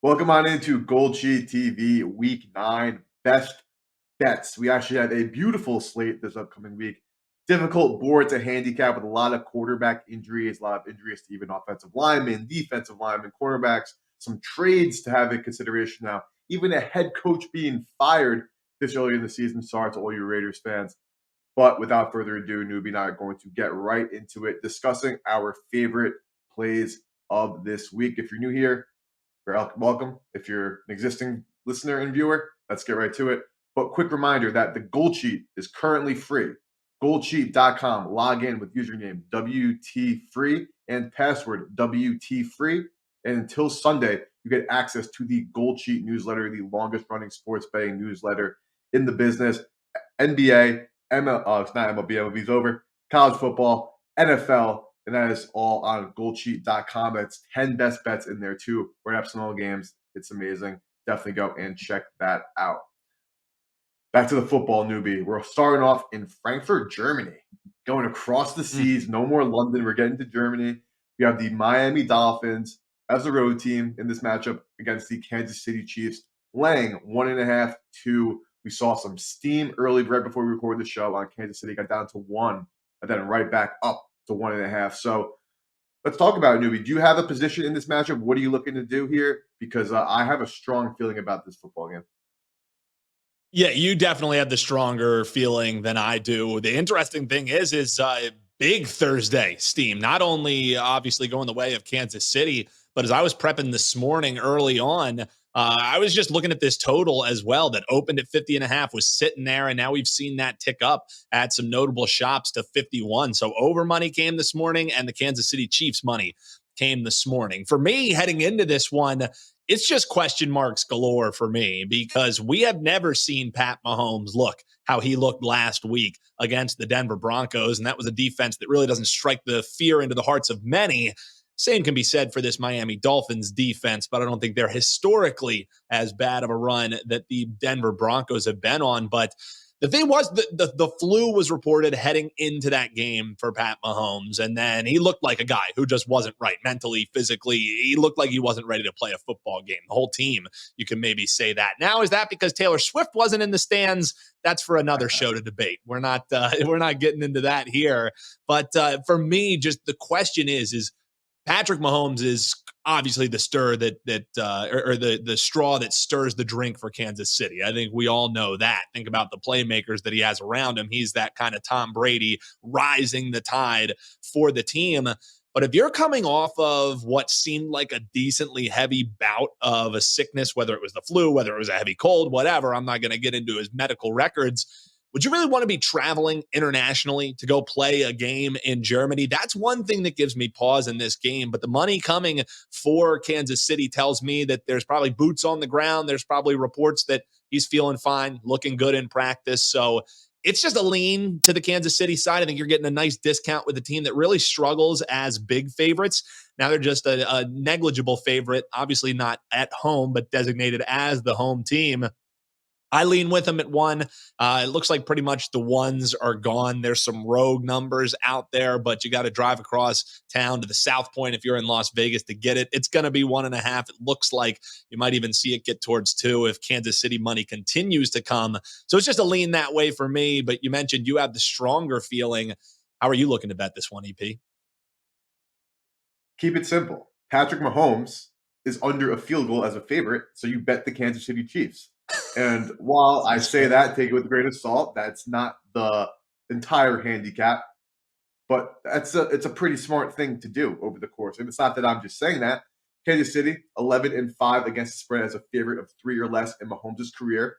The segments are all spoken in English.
Welcome on into GoldSheet TV Week 9 Best Bets. We actually have a beautiful slate this upcoming week. Difficult board to handicap with a lot of quarterback injuries, a lot of injuries to even offensive linemen, defensive linemen, cornerbacks, some trades to have in consideration now. Even a head coach being fired this early in the season. Sorry to all you Raiders fans. But without further ado, Newbie and I are going to get right into it, discussing our favorite plays of this week. If you're new here, welcome. If you're an existing listener and viewer, let's get right to it. But quick reminder that the Gold Sheet is currently free. Goldsheet.com. Log in with username WTFree and password WTFree. And until Sunday, you get access to the Gold Sheet newsletter, the longest running sports betting newsletter in the business. NBA, it's not MLB, MLB's over. College football, NFL, and that is all on goldsheet.com. That's 10 best bets in there too. We're at all games. It's amazing. Definitely go and check that out. Back to the football, Newbie. We're starting off in Frankfurt, Germany. Going across the seas. No more London. We're getting to Germany. We have the Miami Dolphins as a road team in this matchup against the Kansas City Chiefs, laying 1.5 to. We saw some steam early, right before we recorded the show on Kansas City. Got down to 1, and then right back up to 1.5. So let's talk about it, Newbie. Do you have a position in this matchup? What are you looking to do here? Because I have a strong feeling about this football game. Yeah, you definitely have the stronger feeling than I do. The interesting thing is big Thursday steam. Not only obviously going the way of Kansas City, but as I was prepping this morning early on, I was just looking at this total as well that opened at 50.5, was sitting there, and now we've seen that tick up at some notable shops to 51. So over money came this morning, and the Kansas City Chiefs money came this morning. For me, heading into this one, it's just question marks galore for me because we have never seen Pat Mahomes look how he looked last week against the Denver Broncos. And that was a defense that really doesn't strike the fear into the hearts of many. Same can be said for this Miami Dolphins defense, but I don't think they're historically as bad of a run that the Denver Broncos have been on. But the thing was, the flu was reported heading into that game for Pat Mahomes, and then he looked like a guy who just wasn't right mentally, physically. He looked like he wasn't ready to play a football game. The whole team, you can maybe say that. Now, is that because Taylor Swift wasn't in the stands? That's for another show to debate. We're not getting into that here. But for me, just the question is Patrick Mahomes is obviously the stir the straw that stirs the drink for Kansas City. I think we all know that. Think about the playmakers that he has around him. He's that kind of Tom Brady rising the tide for the team. But if you're coming off of what seemed like a decently heavy bout of a sickness, whether it was the flu, whether it was a heavy cold, whatever, I'm not going to get into his medical records. Would you really want to be traveling internationally to go play a game in Germany? That's one thing that gives me pause in this game. But the money coming for Kansas City tells me that there's probably boots on the ground. There's probably reports that he's feeling fine, looking good in practice. So it's just a lean to the Kansas City side. I think you're getting a nice discount with a team that really struggles as big favorites. Now they're just a negligible favorite, obviously not at home, but designated as the home team. I lean with them at 1. It looks like pretty much the ones are gone. There's some rogue numbers out there, but you got to drive across town to the South Point if you're in Las Vegas to get it. It's going to be 1.5. It looks like you might even see it get towards 2 if Kansas City money continues to come. So it's just a lean that way for me. But you mentioned you have the stronger feeling. How are you looking to bet this one, EP? Keep it simple. Patrick Mahomes is under a field goal as a favorite, so you bet the Kansas City Chiefs. And while I say that, take it with a grain of salt, that's not the entire handicap, but it's a pretty smart thing to do over the course. And it's not that I'm just saying that. Kansas City, 11-5 against the spread as a favorite of 3 or less in Mahomes' career,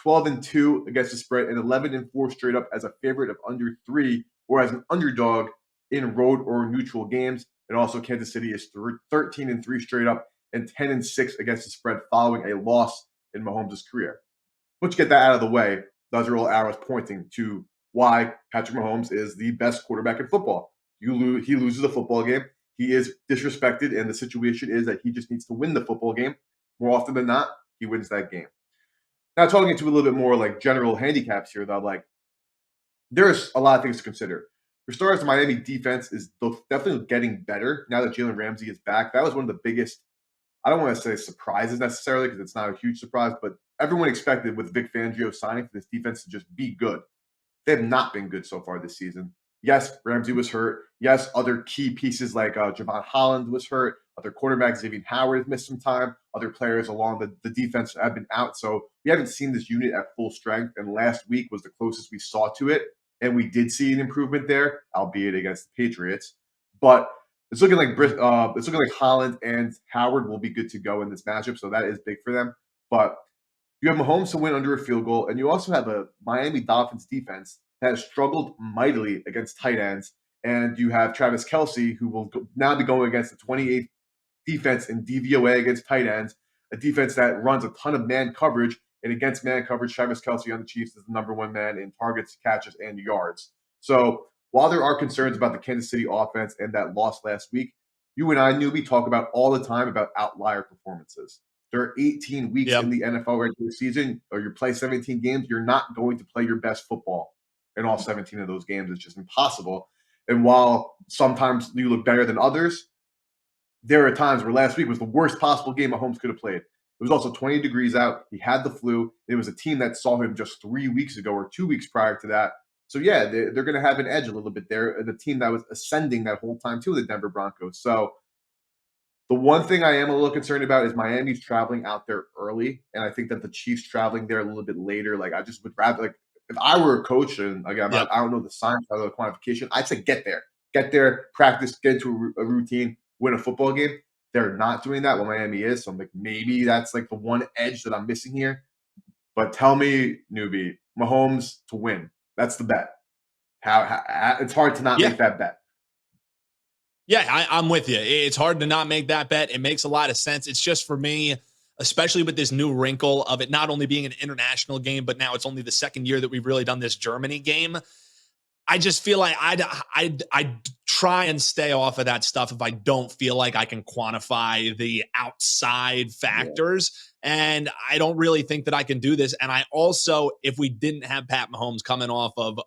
12-2 against the spread, and 11-4 straight up as a favorite of under 3 or as an underdog in road or neutral games. And also Kansas City is 13-3 straight up and 10-6 against the spread following a loss in Mahomes' career. Let's get that out of the way. Those are all arrows pointing to why Patrick Mahomes is the best quarterback in football. He loses a football game. He is disrespected, and the situation is that he just needs to win the football game. More often than not, he wins that game. Now, talking into a little bit more like general handicaps here, though, like there's a lot of things to consider. For starters, the Miami defense is definitely getting better now that Jalen Ramsey is back. That was one of the biggest I don't want to say surprises necessarily because it's not a huge surprise, but everyone expected with Vic Fangio signing for this defense to just be good. They have not been good so far this season. Yes, Ramsey was hurt. Yes, other key pieces like Javon Holland was hurt. Other quarterbacks, Xavier Howard, has missed some time. Other players along the defense have been out. So we haven't seen this unit at full strength. And last week was the closest we saw to it. And we did see an improvement there, albeit against the Patriots. But it's looking like Holland and Howard will be good to go in this matchup. So that is big for them. But you have Mahomes to win under a field goal, and you also have a Miami Dolphins defense that has struggled mightily against tight ends. And you have Travis Kelce, who will now be going against the 28th defense in DVOA against tight ends, a defense that runs a ton of man coverage. And against man coverage, Travis Kelce on the Chiefs is the number one man in targets, catches, and yards. So while there are concerns about the Kansas City offense and that loss last week, you and I, Newbie, talk about all the time about outlier performances. There are 18 weeks in the NFL regular season, or you play 17 games. You're not going to play your best football in all 17 of those games. It's just impossible. And while sometimes you look better than others, there are times where last week was the worst possible game Mahomes could have played. It was also 20 degrees out. He had the flu. It was a team that saw him just 3 weeks ago or 2 weeks prior to that. So, yeah, they're going to have an edge a little bit there. The team that was ascending that whole time, too, the Denver Broncos. So, the one thing I am a little concerned about is Miami's traveling out there early, and I think that the Chiefs traveling there a little bit later. Like, I just would rather, like, if I were a coach, and again, I don't know the science of the quantification, I'd say get there, practice, get into a routine, win a football game. They're not doing that when Miami is, so I'm like, maybe that's like the one edge that I'm missing here. But tell me, Newbie, Mahomes to win. That's the bet. How it's hard to not make that bet. Yeah, I'm with you. It's hard to not make that bet. It makes a lot of sense. It's just for me, especially with this new wrinkle of it not only being an international game, but now it's only the second year that we've really done this Germany game. I just feel like I try and stay off of that stuff if I don't feel like I can quantify the outside factors. Yeah. And I don't really think that I can do this. And I also, if we didn't have Pat Mahomes coming off of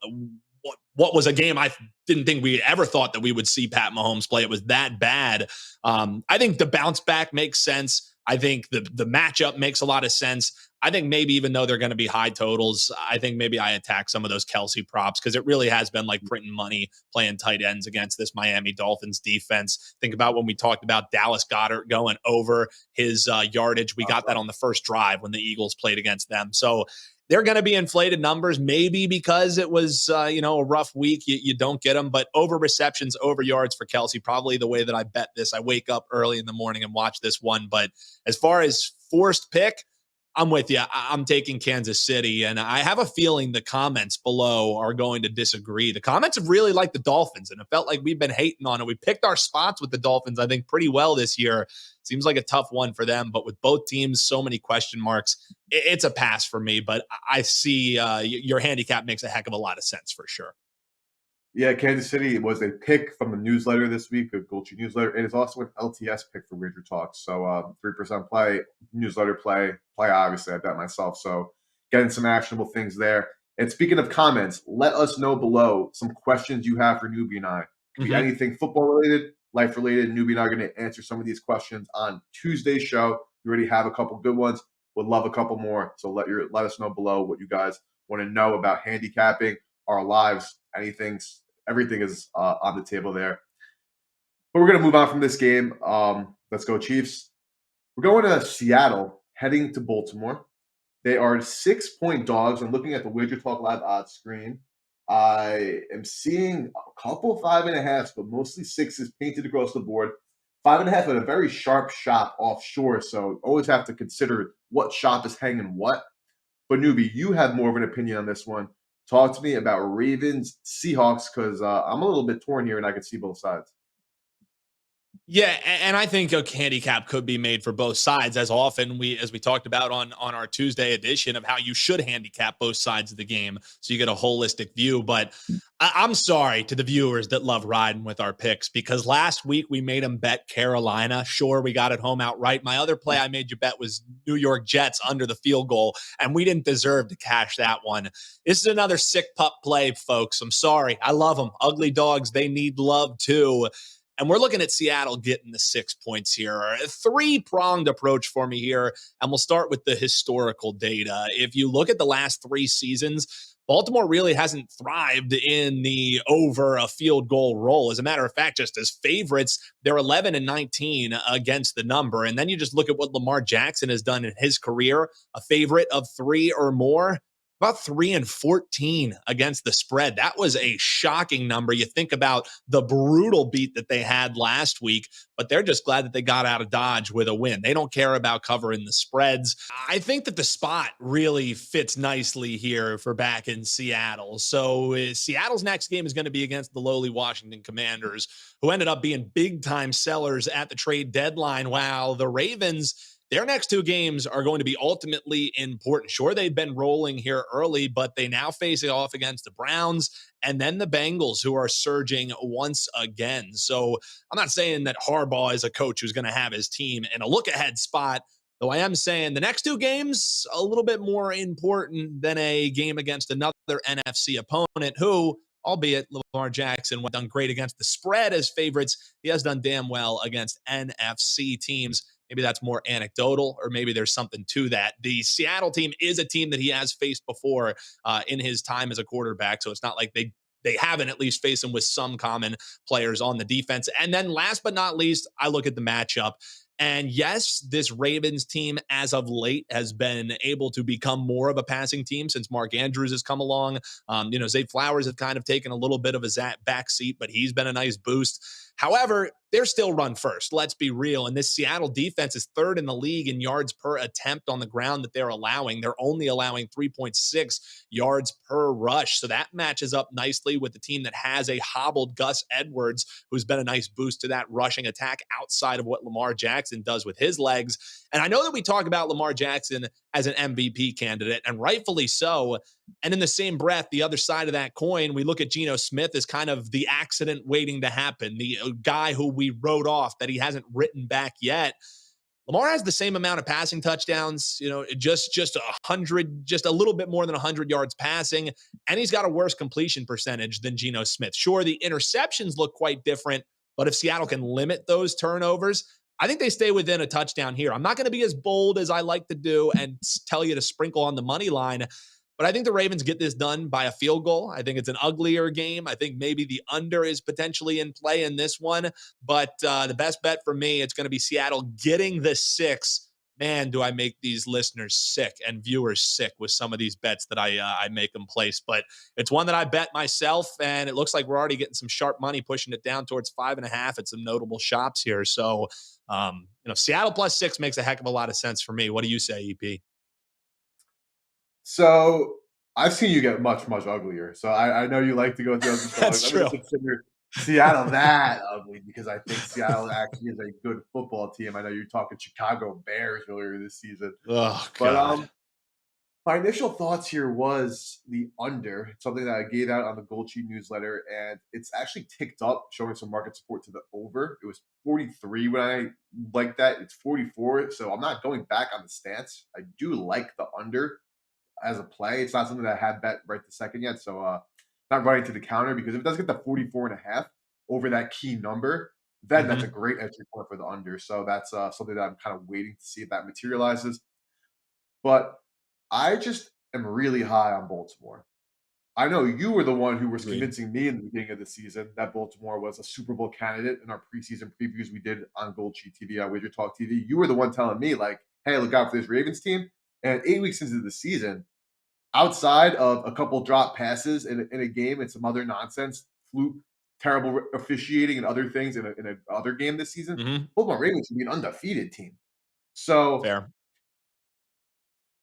what was a game I didn't think we ever thought that we would see Pat Mahomes play. It was that bad. I think the bounce back makes sense. I think the matchup makes a lot of sense. I think maybe even though they're going to be high totals, I think maybe I attack some of those Kelce props because it really has been like printing money playing tight ends against this Miami Dolphins defense. Think about when we talked about Dallas Goedert going over his yardage. We got that on the first drive when the Eagles played against them. So they're going to be inflated numbers, maybe because it was, a rough week. You don't get them, but over receptions, over yards for Kelce, probably the way that I bet this. I wake up early in the morning and watch this one. But as far as forced pick, I'm with you. I'm taking Kansas City, and I have a feeling the comments below are going to disagree. The comments have really liked the Dolphins, and it felt like we've been hating on it. We picked our spots with the Dolphins, I think, pretty well this year. Seems like a tough one for them, but with both teams, so many question marks, it's a pass for me. But I see your handicap makes a heck of a lot of sense for sure. Yeah, Kansas City was a pick from the newsletter this week, a GoldSheet newsletter. It is also an LTS pick for WagerTalk. So 3% play, newsletter play, obviously, I bet myself. So getting some actionable things there. And speaking of comments, let us know below some questions you have for Newbie and I. It could be anything football related, life related. Newbie and I are going to answer some of these questions on Tuesday's show. We already have a couple good ones. Would love a couple more. So let us know below what you guys want to know about handicapping, our lives, everything is on the table there. But we're going to move on from this game. Let's go Chiefs. We're going to Seattle, heading to Baltimore. They are 6-point dogs. I'm looking at the WagerTalk Live odds screen. I am seeing a couple 5.5s, but mostly 6s painted across the board. 5.5 at a very sharp shop offshore, so always have to consider what shop is hanging what. But Newbie, you have more of an opinion on this one. Talk to me about Ravens, Seahawks, because I'm a little bit torn here and I can see both sides. Yeah, and I think a handicap could be made for both sides as we talked about on our Tuesday edition of how you should handicap both sides of the game so you get a holistic view. But I'm sorry to the viewers that love riding with our picks because last week we made them bet Carolina. Sure, we got it home outright. My other play I made you bet was New York Jets under the field goal, and we didn't deserve to cash that one. This is another sick pup play, folks. I'm sorry. I love them. Ugly dogs, they need love too. And we're looking at Seattle getting the 6 points here. A three-pronged approach for me here, and we'll start with the historical data. If you look at the last 3 seasons, Baltimore really hasn't thrived in the over a field goal role. As a matter of fact, just as favorites, they're 11-19 against the number. And then you just look at what Lamar Jackson has done in his career, a favorite of 3 or more. About 3-14 against the spread. That was a shocking number. You think about the brutal beat that they had last week, but they're just glad that they got out of Dodge with a win. They don't care about covering the spreads. I think that the spot really fits nicely here for back in Seattle. So Seattle's next game is going to be against the lowly Washington Commanders, who ended up being big time sellers at the trade deadline, while the Ravens, their next 2 games are going to be ultimately important. Sure, they've been rolling here early, but they now face it off against the Browns and then the Bengals, who are surging once again. So I'm not saying that Harbaugh is a coach who's going to have his team in a look-ahead spot, though I am saying the next 2 games a little bit more important than a game against another NFC opponent who, albeit Lamar Jackson done great against the spread as favorites, he has done damn well against NFC teams. Maybe that's more anecdotal, or maybe there's something to that. The Seattle team is a team that he has faced before in his time as a quarterback, so it's not like they haven't at least faced him with some common players on the defense. And then last but not least, I look at the matchup. And yes, this Ravens team as of late has been able to become more of a passing team since Mark Andrews has come along. Zay Flowers has kind of taken a little bit of a back seat, but he's been a nice boost. However, they're still run first. Let's be real. And this Seattle defense is 3rd in the league in yards per attempt on the ground that they're allowing. They're only allowing 3.6 yards per rush. So that matches up nicely with the team that has a hobbled Gus Edwards, who's been a nice boost to that rushing attack outside of what Lamar Jackson does with his legs. And I know that we talk about Lamar Jackson as an MVP candidate, and rightfully so. And in the same breath, the other side of that coin, we look at Geno Smith as kind of the accident waiting to happen, the guy who we wrote off that he hasn't written back yet. Lamar has the same amount of passing touchdowns, just 100, just a little bit more than 100 yards passing, and he's got a worse completion percentage than Geno Smith. Sure, the interceptions look quite different, but if Seattle can limit those turnovers, I think they stay within a touchdown here. I'm not going to be as bold as I like to do and tell you to sprinkle on the money line, but I think the Ravens get this done by a field goal. I think it's an uglier game. I think maybe the under is potentially in play in this one. But the best bet for me, it's going to be Seattle getting the 6. Man, do I make these listeners sick and viewers sick with some of these bets that I make them place. But it's one that I bet myself, and it looks like we're already getting some sharp money pushing it down towards 5.5 at some notable shops here. So, Seattle plus 6 makes a heck of a lot of sense for me. What do you say, EP? So I've seen you get much, much uglier. So I know you like to go with the ugly dogs. That's I'm true. going to consider Seattle that ugly because I think Seattle actually is a good football team. I know you're talking Chicago Bears earlier this season. Oh, But God. my initial thoughts here was the under. It's something that I gave out on the GoldSheet newsletter, and it's actually ticked up, showing some market support to the over. It was 43 when I liked that. It's 44, so I'm not going back on the stance. I do like the under as a play. It's not something that I had bet right the second yet, so not running to the counter, because if it does get the 44.5 over that key number, then that's a great entry point for the under. So that's something that I'm kind of waiting to see if that materializes. But I just am really high on Baltimore. I know you were the one who was Agreed. convincing me in the beginning of the season that Baltimore was a Super Bowl candidate in our preseason previews we did on GoldSheet TV, on WagerTalk TV. You were the one telling me, like, hey, look out for this Ravens team. And 8 weeks into the season, outside of a couple drop passes in a game and some other nonsense, fluke, terrible officiating and other things in a other game this season, Baltimore Ravens should be an undefeated team. So Fair.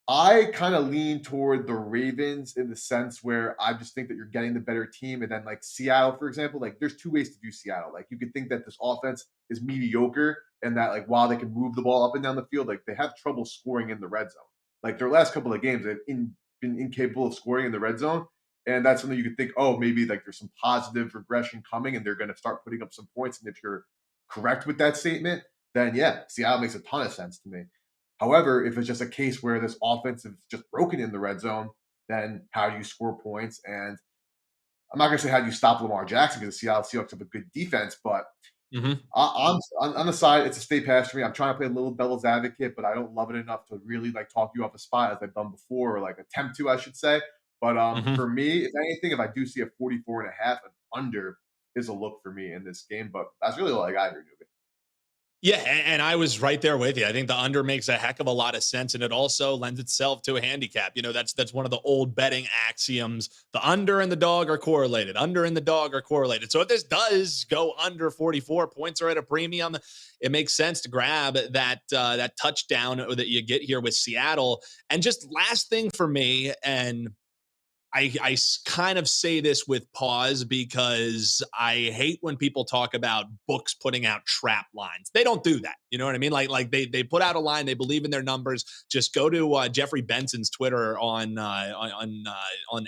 I kind of lean toward the Ravens in the sense where I just think that you're getting the better team. And then, like Seattle, for example, like there's 2 ways to do Seattle. Like you could think that this offense is mediocre and that, like, while they can move the ball up and down the field, like they have trouble scoring in the red zone. Like their last couple of games, they've been incapable of scoring in the red zone. And that's something you could think, oh, maybe like there's some positive regression coming and they're going to start putting up some points. And if you're correct with that statement, then yeah, Seattle makes a ton of sense to me. However, if it's just a case where this offense is just broken in the red zone, then how do you score points? And I'm not going to say how do you stop Lamar Jackson, because the Seattle Seahawks have a good defense, but Mhm. On the side, it's a state pass for me. I'm trying to play a little devil's advocate, but I don't love it enough to really like talk you off a spot as I've done before, or like attempt to, I should say. But Mhm. for me, if anything, if I do see a 44.5, an under is a look for me in this game. But that's really all I got here, Newbie. Yeah, and I was right there with you. I think the under makes a heck of a lot of sense, and it also lends itself to a handicap. That's one of the old betting axioms. The under and the dog are correlated. Under and the dog are correlated. So if this does go under 44 points or at a premium, it makes sense to grab that touchdown that you get here with Seattle. And just last thing for me, and I kind of say this with pause because I hate when people talk about books putting out trap lines. They don't do that. You know what I mean? Like they put out a line. They believe in their numbers. Just go to Jeffrey Benson's Twitter on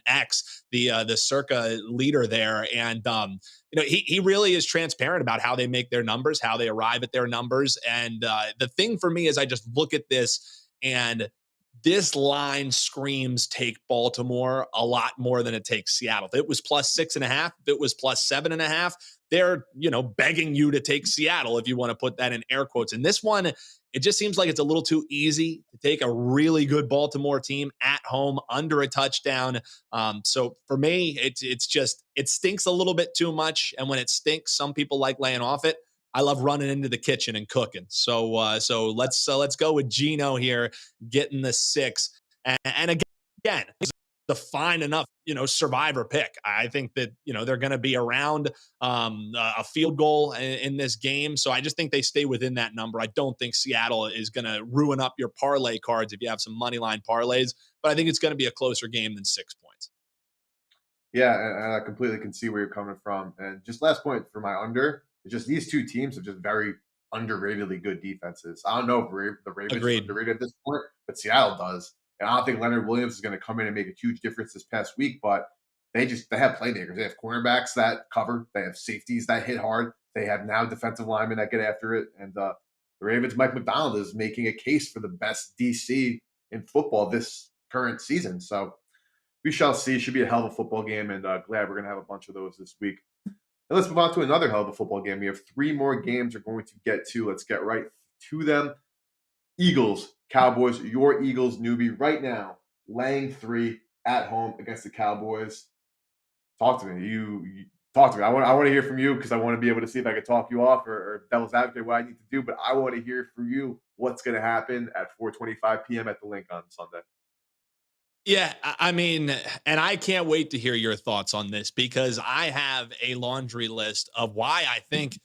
X, the Circa leader there, and he really is transparent about how they make their numbers, how they arrive at their numbers. And the thing for me is I just look at this and this line screams take Baltimore a lot more than it takes Seattle. If it was plus 6.5, if it was plus 7.5, they're, begging you to take Seattle if you want to put that in air quotes. And this one, it just seems like it's a little too easy to take a really good Baltimore team at home under a touchdown. So for me, it stinks a little bit too much. And when it stinks, some people like laying off it. I love running into the kitchen and cooking. So let's go with Gino here getting the 6. And again, the fine enough, survivor pick. I think that, they're going to be around a field goal in this game. So I just think they stay within that number. I don't think Seattle is going to ruin up your parlay cards if you have some money line parlays, but I think it's going to be a closer game than 6 points. Yeah, and I completely can see where you're coming from. And just last point for my under, it's just these two teams have just very underratedly good defenses. I don't know if the Ravens are Agreed. underrated at this point, but Seattle does. And I don't think Leonard Williams is going to come in and make a huge difference this past week, but they have playmakers. They have cornerbacks that cover. They have safeties that hit hard. They have now defensive linemen that get after it. And the Ravens, Mike McDonald is making a case for the best DC in football this current season. So we shall see. Should be a hell of a football game, and glad we're going to have a bunch of those this week. And let's move on to another hell of a football game. We have 3 more games we're going to get to. Let's get right to them. Eagles, Cowboys, your Eagles, Newbie, right now, laying 3 at home against the Cowboys. Talk to me. You talk to me. I want to hear from you because I want to be able to see if I can talk you off or devil's advocate what I need to do. But I want to hear from you what's going to happen at 4:25 p.m. at the Link on Sunday. Yeah, I mean, and I can't wait to hear your thoughts on this because I have a laundry list of why I think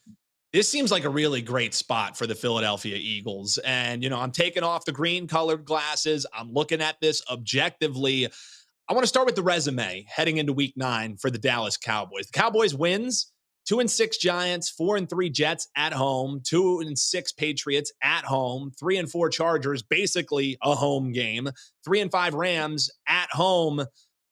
this seems like a really great spot for the Philadelphia Eagles. And, I'm taking off the green colored glasses. I'm looking at this objectively. I want to start with the resume heading into week 9 for the Dallas Cowboys. The Cowboys wins 2-6 Giants, 4-3 Jets at home, 2-6 Patriots at home, 3-4 Chargers, basically a home game, 3-5 Rams at home.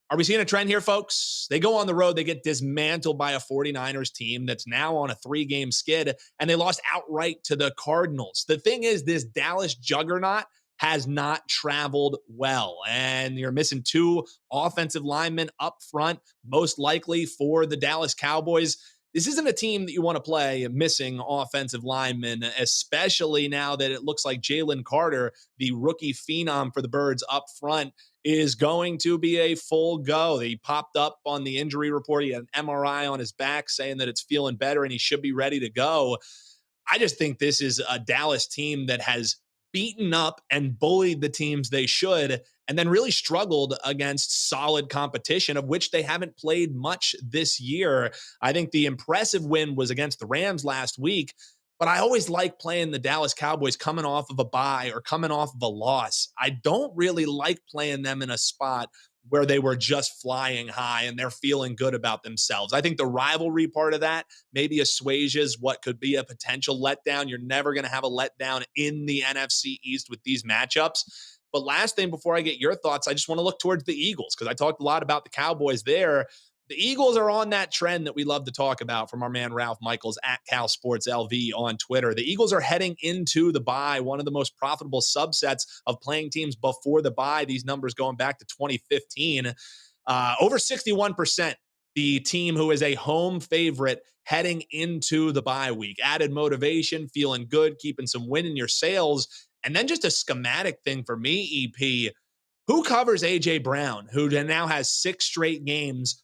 Are we seeing a trend here, folks? They go on the road, they get dismantled by a 49ers team that's now on a 3-game skid, and they lost outright to the Cardinals. The thing is, this Dallas juggernaut has not traveled well, and you're missing 2 offensive linemen up front, most likely for the Dallas Cowboys. This isn't a team that you want to play missing offensive linemen, especially now that it looks like Jalen Carter, the rookie phenom for the Birds up front, is going to be a full go. He popped up on the injury report. He had an MRI on his back saying that it's feeling better and he should be ready to go. I just think this is a Dallas team that has beaten up and bullied the teams they should, and then really struggled against solid competition, of which they haven't played much this year. I think the impressive win was against the Rams last week, but I always like playing the Dallas Cowboys coming off of a bye or coming off of a loss. I don't really like playing them in a spot where they were just flying high and they're feeling good about themselves. I think the rivalry part of that maybe assuages what could be a potential letdown. You're never going to have a letdown in the NFC East with these matchups. But last thing before I get your thoughts, I just want to look towards the Eagles because I talked a lot about the Cowboys there. The Eagles are on that trend that we love to talk about from our man Ralph Michaels at Cal Sports LV on Twitter. The Eagles are heading into the bye, one of the most profitable subsets of playing teams before the bye. These numbers going back to 2015, over 61% the team who is a home favorite heading into the bye week. Added motivation, feeling good, keeping some wind in your sails. And then just a schematic thing for me, EP. Who covers A.J. Brown, who now has 6 straight games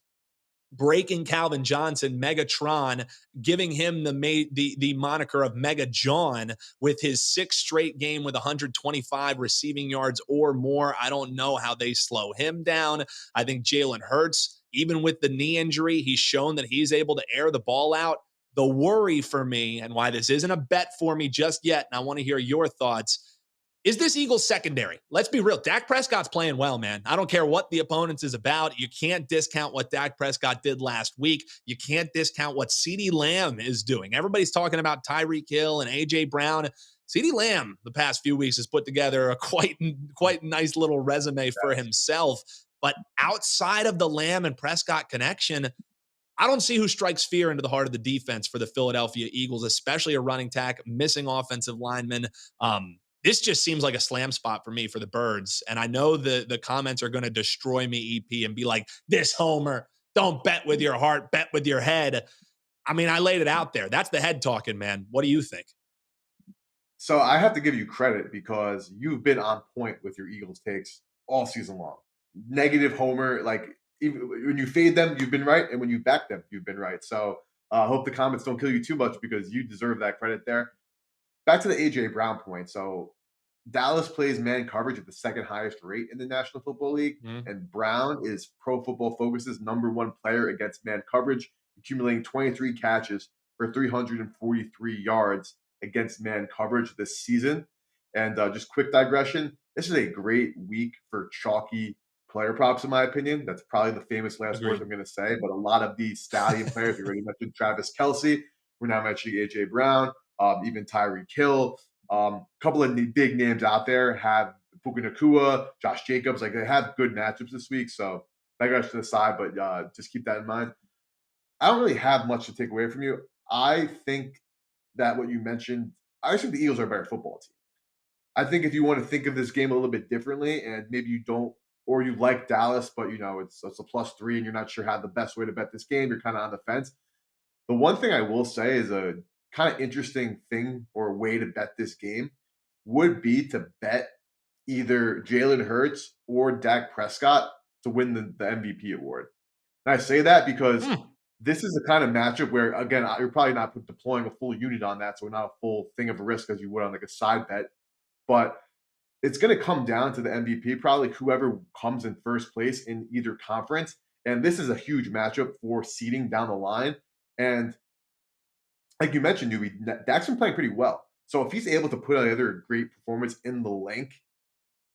breaking Calvin Johnson, Megatron, giving him the moniker of Mega John with his 6th straight game with 125 receiving yards or more. I don't know how they slow him down. I think Jalen Hurts, even with the knee injury, he's shown that he's able to air the ball out. The worry for me, and why this isn't a bet for me just yet, and I want to hear your thoughts, is this Eagles secondary. Let's be real. Dak Prescott's playing well, man. I don't care what the opponents is about. You can't discount what Dak Prescott did last week. You can't discount what CeeDee Lamb is doing. Everybody's talking about Tyreek Hill and A.J. Brown. CeeDee Lamb, the past few weeks, has put together a quite nice little resume for himself. But outside of the Lamb and Prescott connection, I don't see who strikes fear into the heart of the defense for the Philadelphia Eagles, especially a running tack, missing offensive linemen. This just seems like a slam spot for me for the Birds. And I know the comments are going to destroy me, EP, and be like, this homer, don't bet with your heart, bet with your head. I mean, I laid it out there. That's the head talking, man. What do you think? So I have to give you credit because you've been on point with your Eagles takes all season long. Negative homer, like even when you fade them, you've been right, and when you back them, you've been right. So I hope the comments don't kill you too much because you deserve that credit there. Back to the AJ Brown point. So Dallas plays man coverage at the second highest rate in the National Football League, and Brown is Pro Football Focus's #1 player against man coverage, accumulating 23 catches for 343 yards against man coverage this season. And just quick digression, this is a great week for chalky player props, in my opinion. That's probably the famous last words Agreed. I'm going to say. But a lot of these stallion players, we already mentioned Travis Kelce. We're now mentioning A.J. Brown, even Tyreek Hill. A couple of big names out there have Puka Nacua, Josh Jacobs. Like they have good matchups this week. So that goes to the side, but just keep that in mind. I don't really have much to take away from you. I think that what you mentioned, I think the Eagles are a better football team. I think if you want to think of this game a little bit differently, and maybe you don't, or you like Dallas, but you know it's a +3, and you're not sure how the best way to bet this game, you're kind of on the fence. The one thing I will say is a kind of interesting thing or way to bet this game would be to bet either Jalen Hurts or Dak Prescott to win the MVP award. And I say that because Hmm. this is the kind of matchup where, again, you're probably not deploying a full unit on that, so not a full thing of a risk as you would on like a side bet. But it's going to come down to the MVP, probably whoever comes in first place in either conference. And this is a huge matchup for seeding down the line. And like you mentioned, Newbie, Dak's been playing pretty well. So if he's able to put another great performance in the link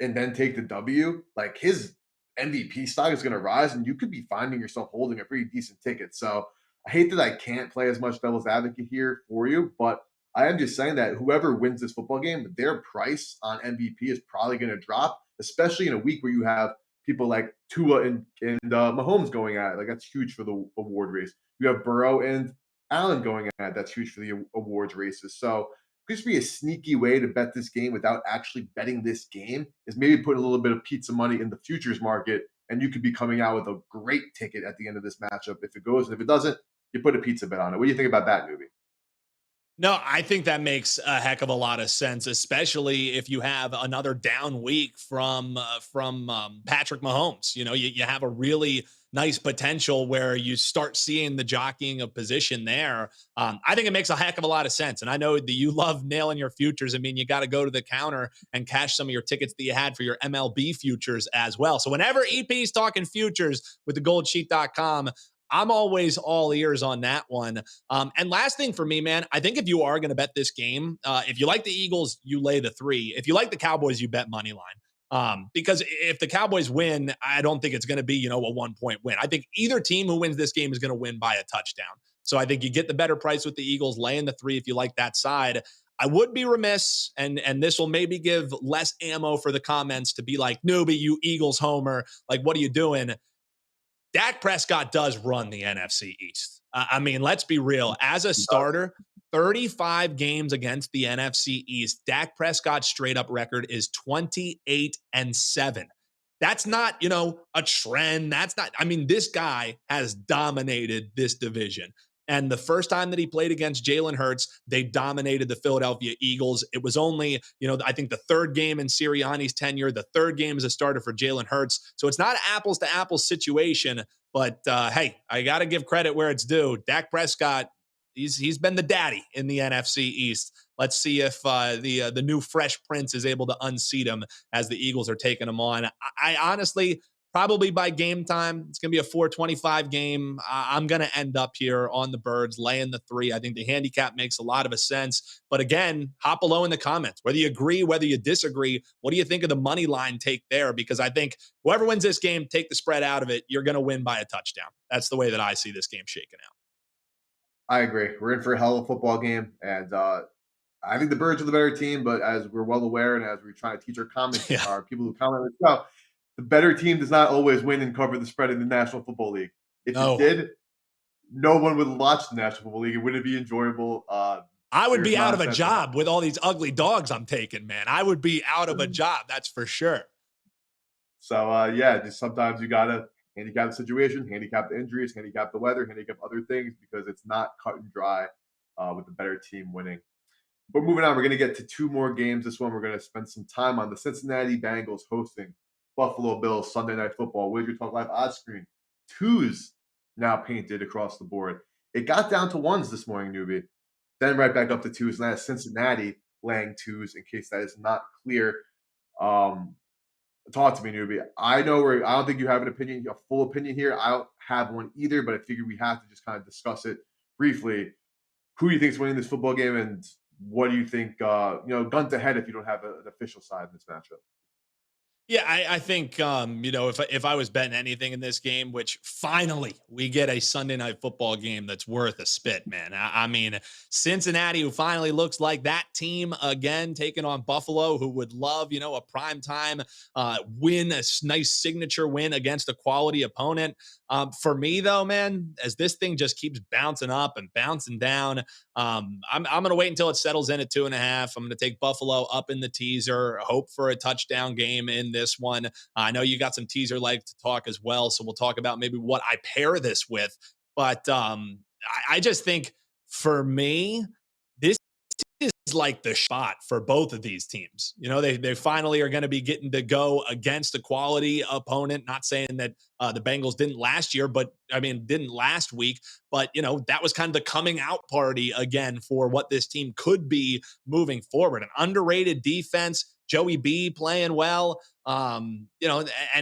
and then take the W, like his MVP stock is going to rise, and you could be finding yourself holding a pretty decent ticket. So I hate that I can't play as much devil's advocate here for you, but I am just saying that whoever wins this football game, their price on MVP is probably going to drop, especially in a week where you have people like Tua and Mahomes going at it. Like that's huge for the award race. You have Burrow and Allen going at it. That's huge for the awards races. So could just be a sneaky way to bet this game without actually betting this game is maybe put a little bit of pizza money in the futures market, and you could be coming out with a great ticket at the end of this matchup if it goes. And if it doesn't, you put a pizza bet on it. What do you think about that, movie? No, I think that makes a heck of a lot of sense, especially if you have another down week from Patrick Mahomes. You know, you have a really nice potential where you start seeing the jockeying of position there. I think it makes a heck of a lot of sense, and I know that you love nailing your futures. I mean, you got to go to the counter and cash some of your tickets that you had for your MLB futures as well. So whenever EP's talking futures with the GoldSheet.com, I'm always all ears on that one. And last thing for me, man, I think if you are going to bet this game, if you like the Eagles, you lay the 3. If you like the Cowboys, you bet money line. Because if the Cowboys win, I don't think it's going to be, a 1-point win. I think either team who wins this game is going to win by a touchdown. So I think you get the better price with the Eagles, laying the 3 if you like that side. I would be remiss, and this will maybe give less ammo for the comments to be like, newbie, you Eagles homer. Like, what are you doing? Dak Prescott does run the NFC East. I mean, let's be real. As a starter, 35 games against the NFC East, Dak Prescott's straight up record is 28-7. That's not, a trend. That's not, I mean, this guy has dominated this division. And the first time that he played against Jalen Hurts, they dominated the Philadelphia Eagles. It was only, I think the third game in Sirianni's tenure, the third game as a starter for Jalen Hurts. So it's not an apples to apples situation. But hey, I got to give credit where it's due. Dak Prescott, he's been the daddy in the NFC East. Let's see if the new fresh prince is able to unseat him as the Eagles are taking him on. I honestly, probably by game time, it's going to be a 425 game. I'm going to end up here on the Birds, laying the 3. I think the handicap makes a lot of a sense. But again, hop below in the comments, whether you agree, whether you disagree. What do you think of the money line take there? Because I think whoever wins this game, take the spread out of it. You're going to win by a touchdown. That's the way that I see this game shaking out. I agree. We're in for a hell of a football game, and I think the Birds are the better team. But as we're well aware, and as we're trying to teach Yeah. our people who comment on the show, the better team does not always win and cover the spread in the National Football League. If it No. did, no one would watch the National Football League. It wouldn't be enjoyable. I would There's be out not of a a sense of job with all these ugly dogs I'm taking, man. I would be out of a job. That's for sure. So yeah, just sometimes you gotta handicap the situation, handicap the injuries, handicap the weather, handicap other things because it's not cut and dry with the better team winning. But moving on, we're going to get to 2 more games. This one, we're going to spend some time on the Cincinnati Bengals hosting Buffalo Bills Sunday Night Football. WagerTalk Live odds screen. 2s now painted across the board. It got down to 1s this morning, newbie. Then right back up to 2s. And that's Cincinnati laying 2s in case that is not clear. Um, Talk to me, newbie. I know where I don't think you have an opinion, a full opinion here. I don't have one either, but I figured we have to just kind of discuss it briefly. Who do you think is winning this football game, and what do you think? Gun to head if you don't have an official side in this matchup. Yeah, I think if I was betting anything in this game, which finally we get a Sunday night football game that's worth a spit, man. I mean, Cincinnati, who finally looks like that team again, taking on Buffalo, who would love a prime time win, nice signature win against a quality opponent. For me, though, man, as this thing just keeps bouncing up and bouncing down, I'm going to wait until it settles in at 2.5. I'm going to take Buffalo up in the teaser, hope for a touchdown game in this one. I know you got some teaser like to talk as well, so we'll talk about maybe what I pair this with. But I just think for me, this is like the spot for both of these teams. They finally are going to be getting to go against a quality opponent. Not saying that the Bengals didn't last year, but I mean, didn't last week. But that was kind of the coming out party again for what this team could be moving forward. An underrated defense. Joey B playing well. And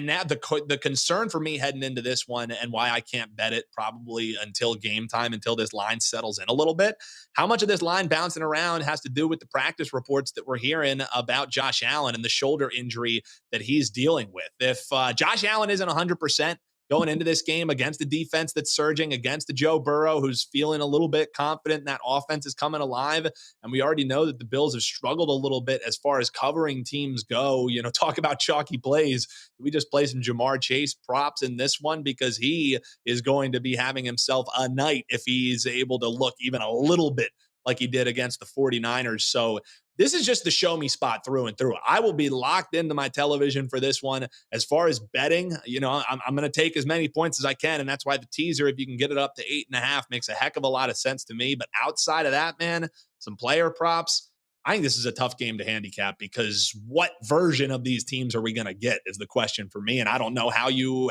now the concern for me heading into this one and why I can't bet it probably until game time, until this line settles in a little bit. How much of this line bouncing around has to do with the practice reports that we're hearing about Josh Allen and the shoulder injury that he's dealing with? If Josh Allen isn't 100% going into this game against the defense that's surging, against the Joe Burrow, who's feeling a little bit confident that offense is coming alive. And we already know that the Bills have struggled a little bit as far as covering teams go. Talk about chalky plays. We just play some Jamar Chase props in this one because he is going to be having himself a night if he's able to look even a little bit like he did against the 49ers. So this is just the show me spot through and through. I will be locked into my television for this one. As far as betting, I'm going to take as many points as I can. And that's why the teaser, if you can get it up to 8.5, makes a heck of a lot of sense to me. But outside of that, man, some player props. I think this is a tough game to handicap because what version of these teams are we going to get is the question for me. And I don't know how you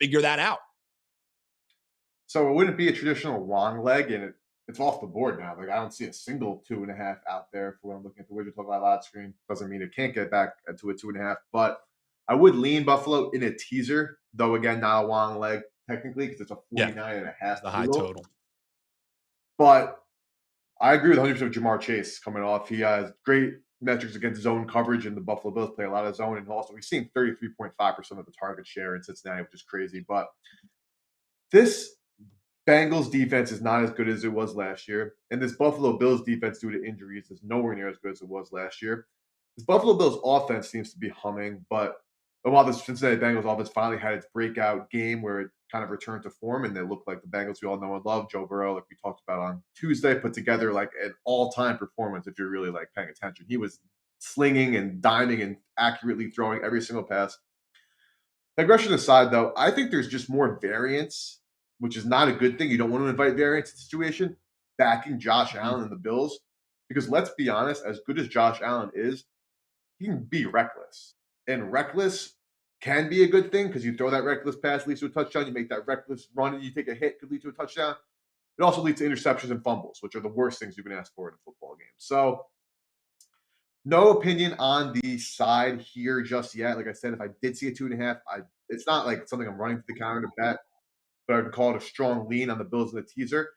figure that out. So it wouldn't be a traditional long leg, and it's off the board now. Like I don't see a single 2.5 out there for when I'm looking at the widget talk about live screen. Doesn't mean it can't get back to a 2.5, but I would lean Buffalo in a teaser, though again, not a long leg technically because it's a 49.5 The high total. But I agree with 100% of Jamar Chase coming off. He has great metrics against zone coverage, and the Buffalo Bills play a lot of zone. And also, we've seen 33.5% of the target share in Cincinnati, which is crazy. But this Bengals defense is not as good as it was last year. And this Buffalo Bills defense, due to injuries, is nowhere near as good as it was last year. This Buffalo Bills offense seems to be humming, but while the Cincinnati Bengals offense finally had its breakout game where it kind of returned to form and they look like the Bengals we all know and love, Joe Burrow, like we talked about on Tuesday, put together like an all-time performance if you're really like paying attention. He was slinging and diming and accurately throwing every single pass. Digression aside, though, I think there's just more variance, which is not a good thing. You don't want to invite variance in the situation, backing Josh Mhm. Allen and the Bills. Because let's be honest, as good as Josh Allen is, he can be reckless. And reckless can be a good thing because you throw that reckless pass, leads to a touchdown. You make that reckless run and you take a hit, could lead to a touchdown. It also leads to interceptions and fumbles, which are the worst things you can ask for in a football game. So, no opinion on the side here just yet. Like I said, if I did see a 2.5, it's not like something I'm running to the counter to bet, but I would call it a strong lean on the Bills in the teaser.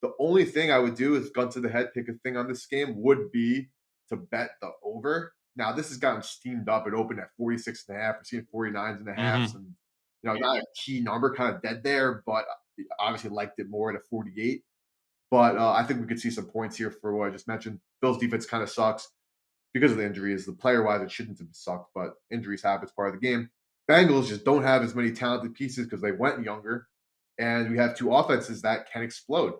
The only thing I would do is gun to the head, pick a thing on this game would be to bet the over. Now, this has gotten steamed up. It opened at 46.5. We're seeing 49s and a half. Mhm. And, not a key number, kind of dead there, but obviously liked it more at a 48. But I think we could see some points here for what I just mentioned. Bills defense kind of sucks because of the injuries. The player-wise, it shouldn't have sucked, but injuries happen. It's part of the game. Bengals just don't have as many talented pieces because they went younger, and we have two offenses that can explode.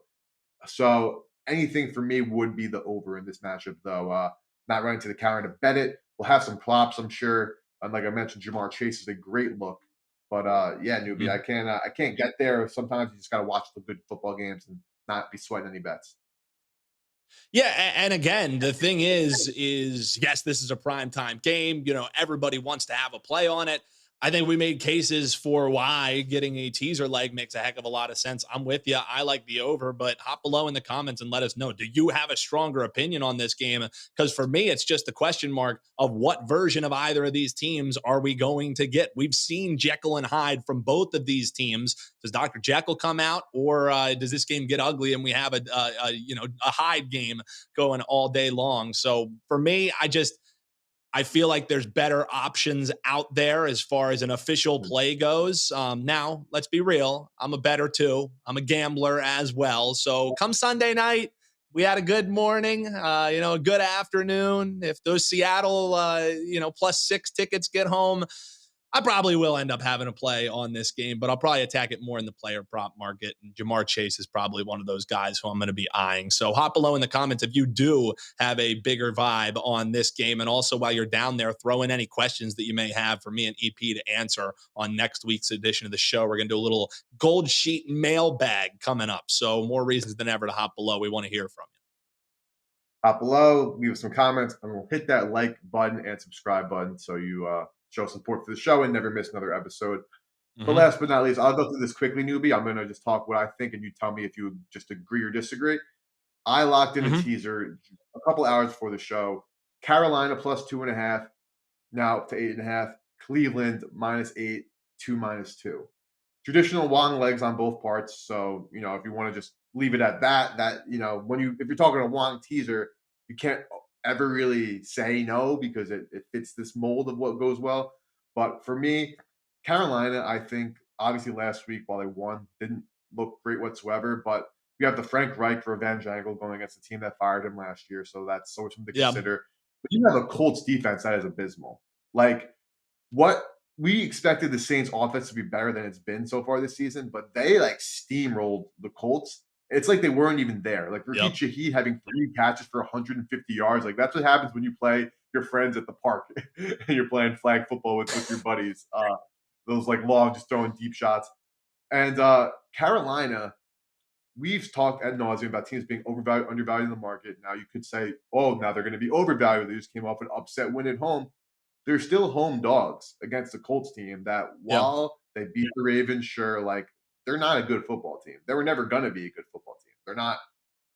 So anything for me would be the over in this matchup, though. Not running to the counter to bet it. We'll have some props, I'm sure. And like I mentioned, Jamar Chase is a great look. But yeah, newbie, Mhm. I can't get there. Sometimes you just gotta watch the good football games and not be sweating any bets. Yeah, and again, the thing is yes, this is a prime time game. Everybody wants to have a play on it. I think we made cases for why getting a teaser leg makes a heck of a lot of sense. I'm with you. I like the over, but hop below in the comments and let us know. Do you have a stronger opinion on this game? Because for me, it's just the question mark of what version of either of these teams are we going to get? We've seen Jekyll and Hyde from both of these teams. Does Dr. Jekyll come out, or does this game get ugly and we have a Hyde game going all day long? So for me, I feel like there's better options out there as far as an official play goes. Now, let's be real. I'm a bettor too. I'm a gambler as well. So come Sunday night, we had a good morning, a good afternoon. If those Seattle, +6 tickets get home, I probably will end up having a play on this game, but I'll probably attack it more in the player prop market. And Jamar Chase is probably one of those guys who I'm going to be eyeing. So hop below in the comments if you do have a bigger vibe on this game. And also, while you're down there, throw in any questions that you may have for me and EP to answer on next week's edition of the show. We're going to do a little gold sheet mailbag coming up. So, more reasons than ever to hop below. We want to hear from you. Hop below, leave us some comments, and we'll hit that like button and subscribe button so you show support for the show and never miss another episode. But Mm-hmm. last but not least, I'll go through this quickly, newbie. I'm going to just talk what I think, and you tell me if you just agree or disagree. I locked in a Mm-hmm. teaser a couple hours before the show. Carolina +2.5, now up to 8.5. Cleveland -8, 2 -2. Traditional long legs on both parts. So, if you want to just leave it at that, if you're talking a long teaser, you can't ever really say no because it fits this mold of what goes well. But for me, Carolina, I think obviously last week while they won, didn't look great whatsoever. But we have the Frank Reich revenge angle going against the team that fired him last year. So that's something to Yeah. consider. But you have a Colts defense that is abysmal. Like what we expected the Saints offense to be better than it's been so far this season, but they like steamrolled the Colts. It's like they weren't even there. Like Rashid Yep. Shaheed having 3 catches for 150 yards. Like that's what happens when you play your friends at the park and you're playing flag football with your buddies. Those like long, just throwing deep shots. And Carolina, we've talked ad nauseum about teams being overvalued, undervalued in the market. Now you could say, oh, now they're going to be overvalued. They just came off an upset win at home. They're still home dogs against the Colts team that Yeah. while they beat the Ravens, sure, like they're not a good football team. They were never going to be a good football team. They're not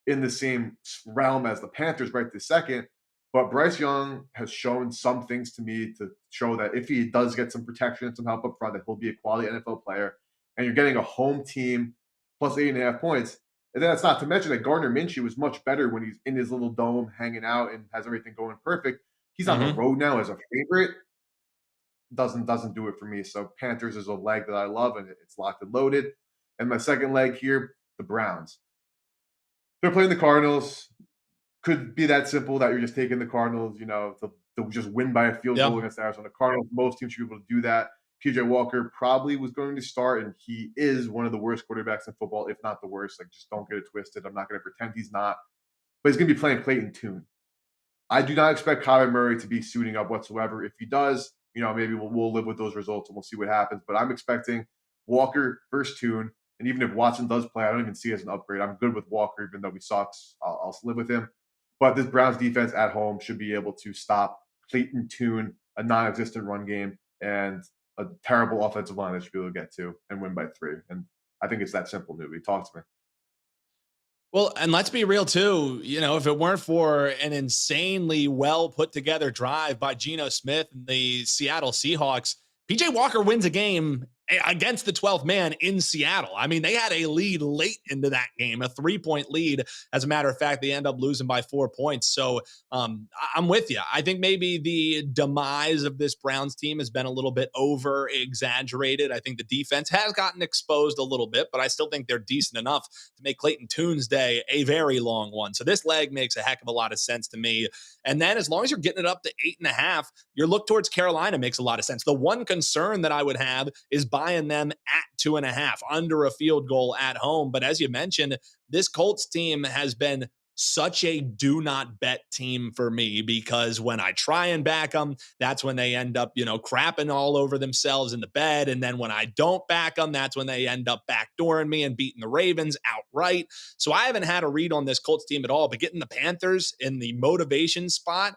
in the same realm as the Panthers right this second. But Bryce Young has shown some things to me to show that if he does get some protection and some help up front, that he'll be a quality NFL player. And you're getting a home team +8.5 points. And then that's not to mention that Gardner Minshew was much better when he's in his little dome hanging out and has everything going perfect. He's on the Mm-hmm. road now as a favorite. Doesn't do it for me. So Panthers is a leg that I love, and it's locked and loaded. And my second leg here, the Browns. They're playing the Cardinals. Could be that simple that you're just taking the Cardinals, to just win by a field Yeah. goal against the Arizona Cardinals. Most teams should be able to do that. PJ Walker probably was going to start, and he is one of the worst quarterbacks in football, if not the worst. Like, just don't get it twisted. I'm not going to pretend he's not, but he's going to be playing Clayton Tune. I do not expect Kyler Murray to be suiting up whatsoever. If he does, maybe we'll live with those results and we'll see what happens. But I'm expecting Walker first tune. And even if Watson does play, I don't even see it as an upgrade. I'm good with Walker, even though he sucks. I'll live with him. But this Browns defense at home should be able to stop Clayton Tune, a non-existent run game, and a terrible offensive line that should be able to get to and win by 3. And I think it's that simple, Newbie. Talk to me. Well, and let's be real too. If it weren't for an insanely well put together drive by Geno Smith and the Seattle Seahawks, PJ Walker wins a game against the 12th man in Seattle. I mean, they had a lead late into that game, a 3-point lead. As a matter of fact, they end up losing by 4 points. So I'm with you. I think maybe the demise of this Browns team has been a little bit over exaggerated. I think the defense has gotten exposed a little bit, but I still think they're decent enough to make Clayton Tune's day a very long one. So this leg makes a heck of a lot of sense to me. And then as long as you're getting it up to 8.5, your look towards Carolina makes a lot of sense. The one concern that I would have is buying them at 2.5 under a field goal at home. But as you mentioned, this Colts team has been such a do not bet team for me, because when I try and back them, that's when they end up, crapping all over themselves in the bed. And then when I don't back them, that's when they end up backdooring me and beating the Ravens outright. So I haven't had a read on this Colts team at all, but getting the Panthers in the motivation spot,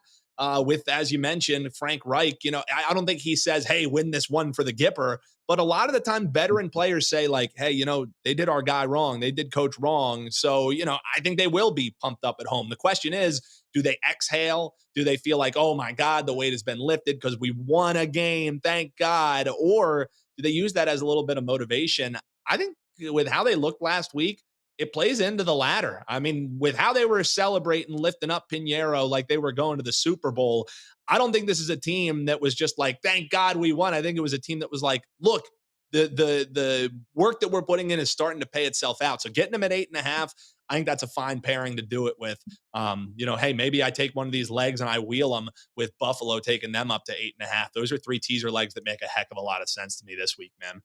with, as you mentioned, Frank Reich, I don't think he says, hey, win this one for the Gipper. But a lot of the time, veteran players say, like, hey, they did our guy wrong. They did coach wrong. So, I think they will be pumped up at home. The question is, do they exhale? Do they feel like, oh my God, the weight has been lifted because we won a game, thank God? Or do they use that as a little bit of motivation? I think with how they looked last week, it plays into the latter. I mean, with how they were celebrating, lifting up Pinheiro like they were going to the Super Bowl, I don't think this is a team that was just like, thank God we won. I think it was a team that was like, look, the work that we're putting in is starting to pay itself out. So getting them at 8.5, I think that's a fine pairing to do it with. Hey, maybe I take one of these legs and I wheel them with Buffalo taking them up to 8.5. Those are 3 teaser legs that make a heck of a lot of sense to me this week, man.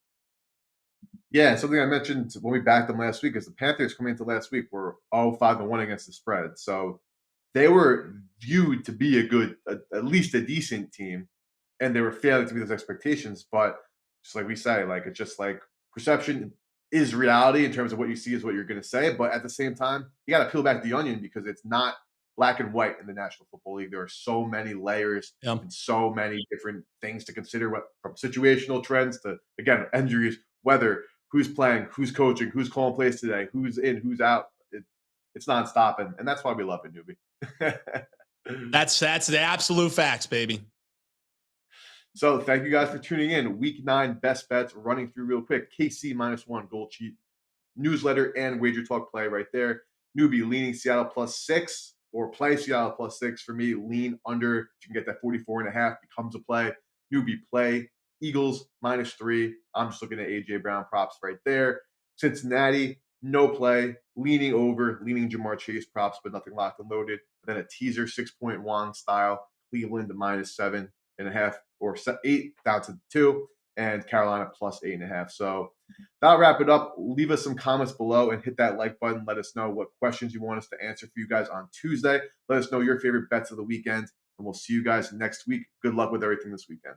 Yeah, something I mentioned when we backed them last week is the Panthers coming into last week were 0-5-1 against the spread. So they were viewed to be at least a decent team, and they were failing to meet those expectations. But just like we say, like it's just like perception is reality in terms of what you see is what you're going to say. But at the same time, you got to peel back the onion because it's not black and white in the National Football League. There are so many layers Yeah. and so many different things to consider, what from situational trends to, again, injuries, weather, who's playing, who's coaching, who's calling plays today, who's in, who's out. It's nonstop, and that's why we love it, Newbie. That's the absolute facts, baby. So thank you guys for tuning in. Week 9 best bets running through real quick. KC -1 GoldSheet newsletter and WagerTalk play right there. Newbie leaning Seattle +6 or play Seattle +6 for me. Lean under. If you can get that 44.5 becomes a play. Newbie play Eagles -3. I'm just looking at AJ Brown props right there. Cincinnati no play. Leaning over. Leaning Jamar Chase props, but nothing locked and loaded. And then a teaser 6-point Wong style. Cleveland to -7.5 or 8 down to 2, and Carolina +8.5. So that'll wrap it up. Leave us some comments below and hit that like button. Let us know what questions you want us to answer for you guys on Tuesday. Let us know your favorite bets of the weekend, and we'll see you guys next week. Good luck with everything this weekend.